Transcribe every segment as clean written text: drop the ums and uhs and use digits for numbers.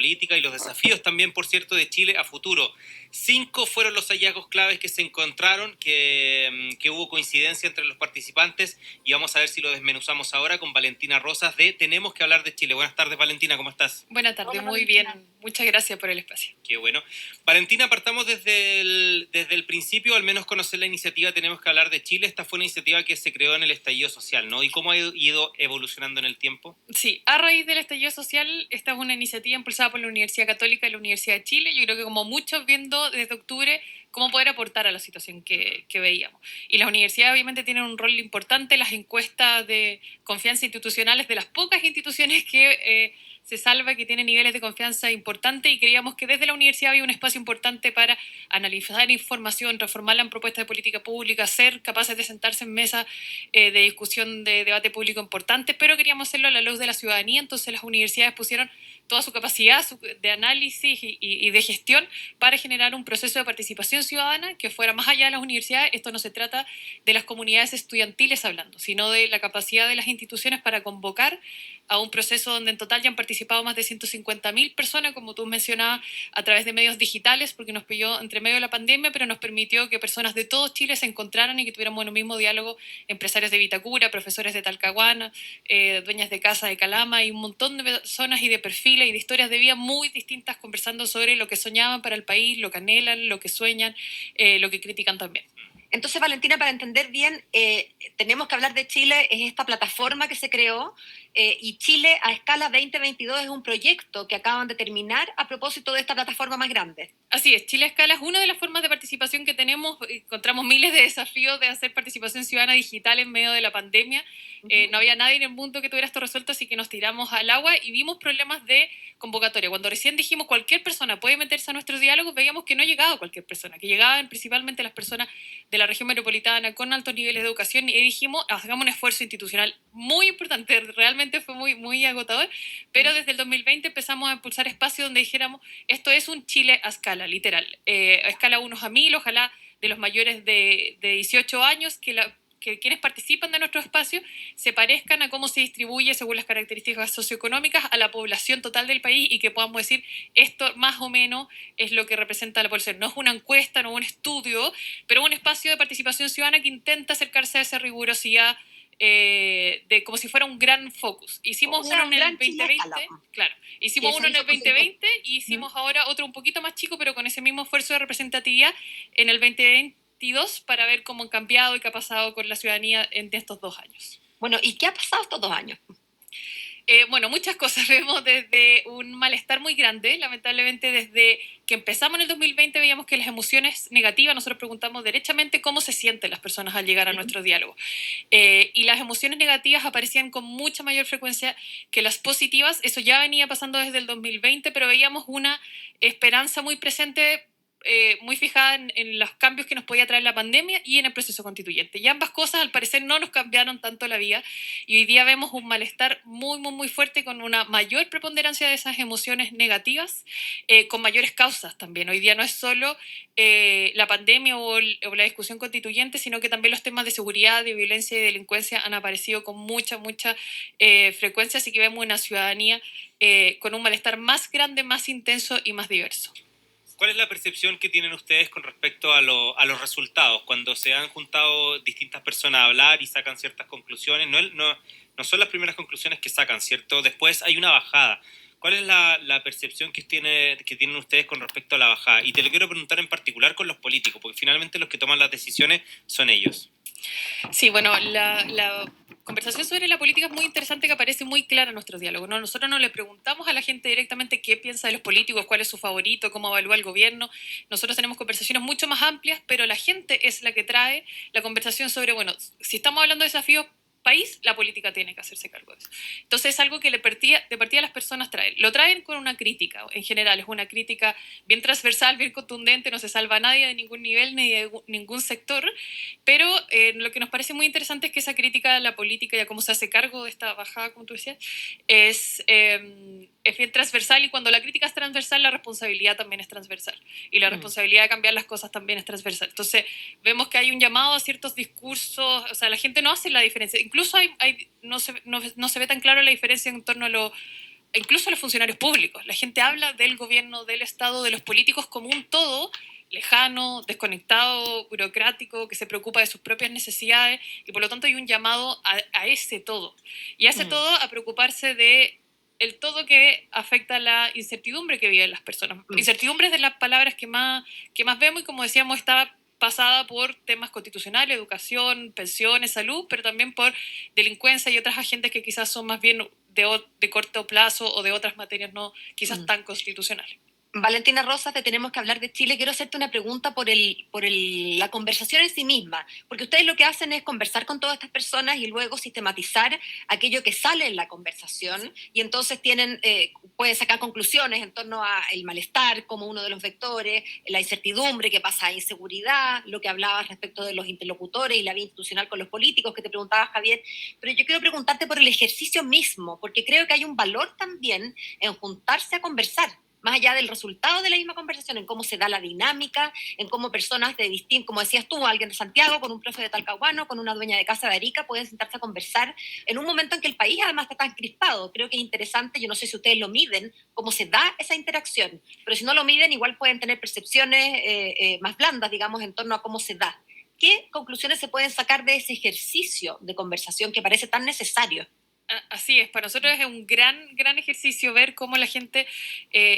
política y los desafíos también, por cierto, de Chile a futuro. 5 fueron los hallazgos claves que se encontraron, que hubo coincidencia entre los participantes, y vamos a ver si lo desmenuzamos ahora con Valentina Rosas de Tenemos que hablar de Chile. Buenas tardes, Valentina, ¿cómo estás? Buenas tardes, Hola, muy Valentina. bien. Muchas gracias por el espacio. Qué bueno. Valentina, partamos desde el principio, al menos conocer la iniciativa Tenemos que hablar de Chile. Esta fue una iniciativa que se creó en el estallido social, ¿no? ¿Y cómo ha ido evolucionando en el tiempo? Sí, a raíz del estallido social, esta es una iniciativa impulsada por la Universidad Católica y la Universidad de Chile. Yo creo que como muchos viendo desde octubre cómo poder aportar a la situación que veíamos. Y las universidades obviamente tienen un rol importante. Las encuestas de confianza institucionales de las pocas instituciones que se salva, que tienen niveles de confianza importantes, y creíamos que desde la universidad había un espacio importante para analizar información, transformarla en propuestas de política pública, ser capaces de sentarse en mesas de discusión de debate público importante, pero queríamos hacerlo a la luz de la ciudadanía. Entonces las universidades pusieron toda su capacidad de análisis y de gestión para generar un proceso de participación ciudadana que fuera más allá de las universidades. Esto no se trata de las comunidades estudiantiles hablando, sino de la capacidad de las instituciones para convocar a un proceso donde en total ya han participado más de 150.000 personas, como tú mencionabas, a través de medios digitales, porque nos pilló entre medio de la pandemia, pero nos permitió que personas de todo Chile se encontraran y que tuviéramos el mismo diálogo, empresarios de Vitacura, profesores de Talcahuana, dueñas de casa de Calama, y un montón de personas y de perfiles y de historias de vida muy distintas, conversando sobre lo que soñaban para el país, lo que anhelan, lo que sueñan, lo que critican también. Entonces, Valentina, para entender bien, Tenemos que hablar de Chile, es esta plataforma que se creó, y Chile a escala 2022 es un proyecto que acaban de terminar a propósito de esta plataforma más grande. Así es, Chile a Escala es una de las formas de participación que tenemos. Encontramos miles de desafíos de hacer participación ciudadana digital en medio de la pandemia. No había nadie en el mundo que tuviera esto resuelto, así que nos tiramos al agua y vimos problemas de convocatoria. Cuando recién dijimos cualquier persona puede meterse a nuestros diálogos, veíamos que no llegaba cualquier persona, que llegaban principalmente las personas de la región metropolitana con altos niveles de educación, y dijimos, hagamos un esfuerzo institucional muy importante. Realmente fue muy, muy agotador, pero desde el 2020 empezamos a impulsar espacios donde dijéramos, esto es un Chile a escala, literal, a escala unos a mil, ojalá de los mayores de 18 años, que quienes participan de nuestro espacio se parezcan a cómo se distribuye según las características socioeconómicas a la población total del país, y que podamos decir, esto más o menos es lo que representa la población. No es una encuesta, no es un estudio, pero un espacio de participación ciudadana que intenta acercarse a esa rigurosidad, de como si fuera un gran focus. Hicimos uno en el 2020, claro, hicimos uno en el 2020 y hicimos ahora otro un poquito más chico, pero con ese mismo esfuerzo de representatividad en el 2022, para ver cómo han cambiado y qué ha pasado con la ciudadanía en estos 2 años. Bueno, ¿y qué ha pasado estos 2 años? Bueno, muchas cosas. Vemos desde un malestar muy grande, lamentablemente desde que empezamos en el 2020 veíamos que las emociones negativas, nosotros preguntamos derechamente cómo se sienten las personas al llegar a nuestro diálogo, y las emociones negativas aparecían con mucha mayor frecuencia que las positivas. Eso ya venía pasando desde el 2020, pero veíamos una esperanza muy presente, muy fijada en los cambios que nos podía traer la pandemia y en el proceso constituyente. Y ambas cosas al parecer no nos cambiaron tanto la vida, y hoy día vemos un malestar muy, muy, muy fuerte, con una mayor preponderancia de esas emociones negativas, con mayores causas también. Hoy día no es solo la pandemia o la discusión constituyente, sino que también los temas de seguridad, de violencia y de delincuencia han aparecido con mucha, mucha frecuencia, así que vemos una ciudadanía con un malestar más grande, más intenso y más diverso. ¿Cuál es la percepción que tienen ustedes con respecto a los resultados? Cuando se han juntado distintas personas a hablar y sacan ciertas conclusiones, no son las primeras conclusiones que sacan, ¿cierto? Después hay una bajada. ¿Cuál es la percepción que tienen ustedes con respecto a la bajada? Y te lo quiero preguntar en particular con los políticos, porque finalmente los que toman las decisiones son ellos. Sí, bueno, la conversación sobre la política es muy interesante, que aparece muy clara en nuestros diálogos, ¿no? Nosotros no le preguntamos a la gente directamente qué piensa de los políticos, cuál es su favorito, cómo evalúa el gobierno. Nosotros tenemos conversaciones mucho más amplias, pero la gente es la que trae la conversación sobre, bueno, si estamos hablando de desafíos país, la política tiene que hacerse cargo de eso. Entonces es algo que de partida las personas traen. Lo traen con una crítica, en general, es una crítica bien transversal, bien contundente, no se salva a nadie de ningún nivel ni de ningún sector, pero lo que nos parece muy interesante es que esa crítica a la política y a cómo se hace cargo de esta bajada, como tú decías, es bien transversal, y cuando la crítica es transversal, la responsabilidad también es transversal, y la responsabilidad de cambiar las cosas también es transversal. Entonces vemos que hay un llamado a ciertos discursos, o sea, la gente no hace la diferencia. Incluso no se ve tan claro la diferencia en torno incluso a los funcionarios públicos. La gente habla del gobierno, del Estado, de los políticos como un todo lejano, desconectado, burocrático, que se preocupa de sus propias necesidades, y por lo tanto hay un llamado a ese todo. Y a ese todo a preocuparse de el todo que afecta la incertidumbre que viven las personas. Incertidumbre es de las palabras que más vemos, y como decíamos, está pasada por temas constitucionales, educación, pensiones, salud, pero también por delincuencia y otras agendas que quizás son más bien de corto plazo o de otras materias no quizás tan constitucionales. Valentina Rosas, de Tenemos que hablar de Chile, quiero hacerte una pregunta por la conversación en sí misma, porque ustedes lo que hacen es conversar con todas estas personas y luego sistematizar aquello que sale en la conversación, y entonces pueden sacar conclusiones en torno al malestar como uno de los vectores, la incertidumbre que pasa a inseguridad, lo que hablabas respecto de los interlocutores y la vía institucional con los políticos que te preguntaba Javier, pero yo quiero preguntarte por el ejercicio mismo, porque creo que hay un valor también en juntarse a conversar, más allá del resultado de la misma conversación, en cómo se da la dinámica, en cómo personas de distintos, como decías tú, alguien de Santiago, con un profe de Talcahuano, con una dueña de casa de Arica, pueden sentarse a conversar en un momento en que el país además está tan crispado. Creo que es interesante, yo no sé si ustedes lo miden, cómo se da esa interacción, pero si no lo miden, igual pueden tener percepciones más blandas, digamos, en torno a cómo se da. ¿Qué conclusiones se pueden sacar de ese ejercicio de conversación que parece tan necesario? Así es, para nosotros es un gran ejercicio ver cómo la gente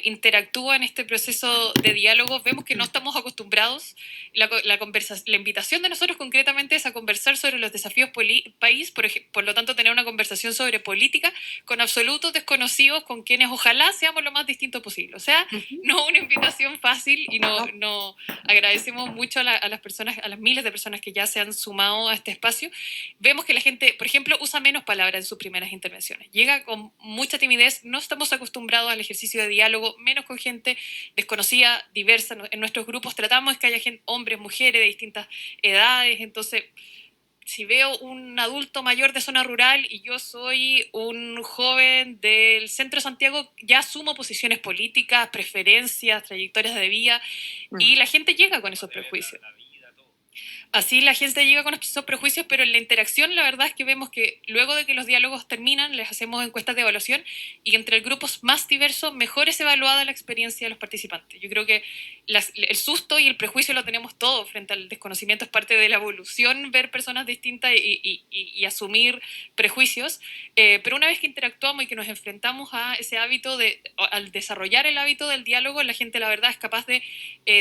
interactúa en este proceso de diálogo. Vemos que no estamos acostumbrados. La invitación de nosotros concretamente es a conversar sobre los desafíos país, por lo tanto tener una conversación sobre política con absolutos desconocidos, con quienes ojalá seamos lo más distintos posible. O sea, no una invitación fácil, y no agradecemos mucho a las personas, a las miles de personas que ya se han sumado a este espacio. Vemos que la gente, por ejemplo, usa menos palabras en sus primeras intervenciones. Llega con mucha timidez, no estamos acostumbrados al ejercicio de diálogo, menos con gente desconocida, diversa. En nuestros grupos tratamos que haya hombres, mujeres de distintas edades, entonces si veo un adulto mayor de zona rural y yo soy un joven del centro de Santiago, ya asumo posiciones políticas, preferencias, trayectorias de vida, y la gente llega con esos prejuicios. Así la gente llega con esos prejuicios, pero en la interacción la verdad es que vemos que luego de que los diálogos terminan, les hacemos encuestas de evaluación, y entre el grupo más diverso, mejor es evaluada la experiencia de los participantes. Yo creo que el susto y el prejuicio lo tenemos todos frente al desconocimiento, es parte de la evolución ver personas distintas y asumir prejuicios, pero una vez que interactuamos y que nos enfrentamos a ese hábito, al desarrollar el hábito del diálogo, la gente la verdad es capaz de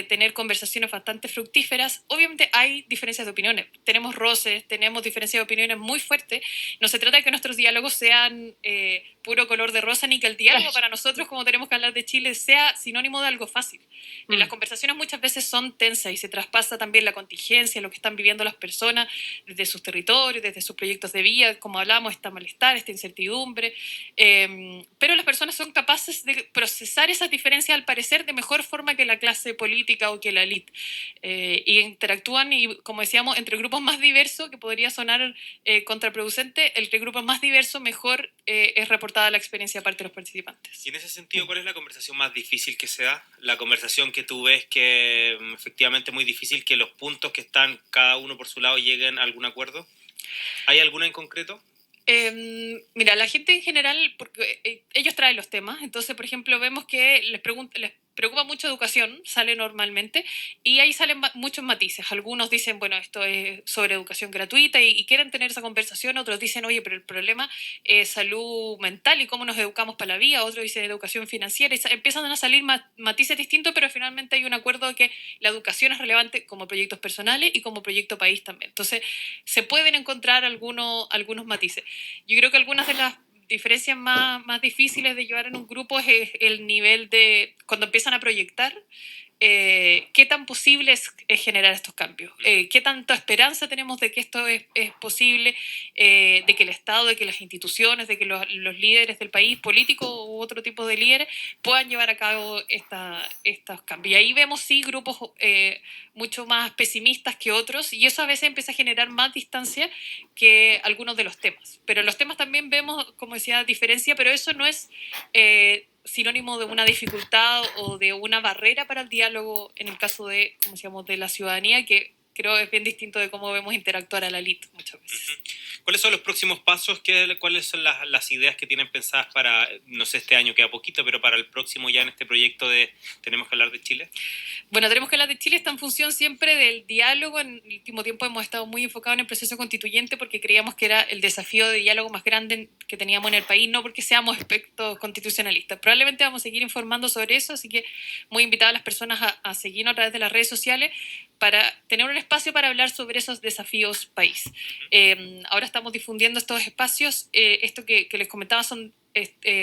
tener conversaciones bastante fructíferas. Obviamente hay diferencias de opiniones, tenemos roces, tenemos diferencias de opiniones muy fuertes. No se trata de que nuestros diálogos sean puro color de rosa, ni que el diálogo para nosotros, como tenemos que hablar de Chile, sea sinónimo de algo fácil. Las conversaciones muchas veces son tensas y se traspasa también la contingencia, lo que están viviendo las personas desde sus territorios, desde sus proyectos de vida, como hablamos, este malestar, esta incertidumbre, pero las personas son capaces de procesar esas diferencias al parecer de mejor forma que la clase política o que la élite, y interactúan, y como decíamos, entre grupos más diversos, que podría sonar contraproducente, entre grupos más diversos mejor es reportada la experiencia parte de los participantes. Y en ese sentido, ¿cuál es la conversación más difícil que se da? La conversación que tú ves que efectivamente es muy difícil que los puntos que están cada uno por su lado lleguen a algún acuerdo. ¿Hay alguna en concreto? Mira, la gente en general, porque ellos traen los temas, entonces, por ejemplo, vemos que les preocupa mucho educación, sale normalmente, y ahí salen muchos matices. Algunos dicen, bueno, esto es sobre educación gratuita y quieren tener esa conversación, otros dicen, oye, pero el problema es salud mental y cómo nos educamos para la vida, otros dicen educación financiera, y empiezan a salir matices distintos, pero finalmente hay un acuerdo de que la educación es relevante como proyectos personales y como proyecto país también. Entonces, se pueden encontrar algunos matices. Yo creo que algunas de las diferencias más difíciles de llevar en un grupo es el nivel de, cuando empiezan a proyectar, qué tan posible es generar estos cambios, qué tanta esperanza tenemos de que esto es posible, de que el Estado, de que las instituciones, de que los líderes del país, políticos u otro tipo de líderes, puedan llevar a cabo estos cambios. Y ahí vemos sí grupos mucho más pesimistas que otros, y eso a veces empieza a generar más distancia que algunos de los temas. Pero en los temas también vemos, como decía, diferencia, pero eso no es sinónimo de una dificultad o de una barrera para el diálogo en el caso de, como decíamos, de la ciudadanía, que creo es bien distinto de cómo vemos interactuar a la elite muchas veces. Ujú. ¿Cuáles son los próximos pasos? ¿Cuáles son las ideas que tienen pensadas para, no sé, este año queda poquito, pero para el próximo ya en este proyecto de Tenemos que hablar de Chile? Bueno, Tenemos que hablar de Chile está en función siempre del diálogo. En el último tiempo hemos estado muy enfocados en el proceso constituyente porque creíamos que era el desafío de diálogo más grande que teníamos en el país, no porque seamos expertos constitucionalistas. Probablemente vamos a seguir informando sobre eso, así que muy invitado a las personas a seguirnos a través de las redes sociales para tener un espacio para hablar sobre esos desafíos país. Ahora estamos difundiendo estos espacios. Esto que les comentaba son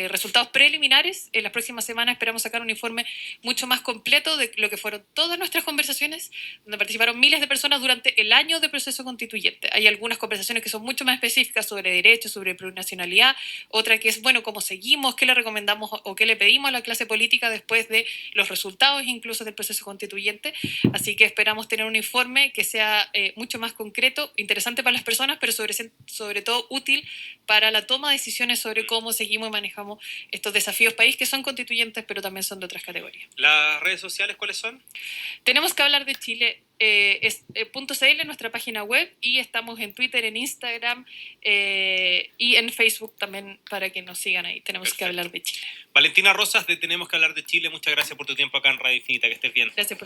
resultados preliminares. En las próximas semanas esperamos sacar un informe mucho más completo de lo que fueron todas nuestras conversaciones, donde participaron miles de personas durante el año de proceso constituyente. Hay algunas conversaciones que son mucho más específicas sobre derechos, sobre plurinacionalidad, otra que es, bueno, cómo seguimos, qué le recomendamos o qué le pedimos a la clase política después de los resultados incluso del proceso constituyente. Así que esperamos tener un informe que sea mucho más concreto, interesante para las personas, pero sobre todo útil para la toma de decisiones sobre cómo seguimos y manejamos estos desafíos país que son constituyentes, pero también son de otras categorías. ¿Las redes sociales cuáles son? Tenemos que hablar de Chile. Es .cl en nuestra página web y estamos en Twitter, en Instagram y en Facebook también para que nos sigan ahí. Tenemos Perfecto. que hablar de Chile. Valentina Rosas de Tenemos que hablar de Chile, muchas gracias por tu tiempo acá en Radio Infinita, que estés bien. Gracias por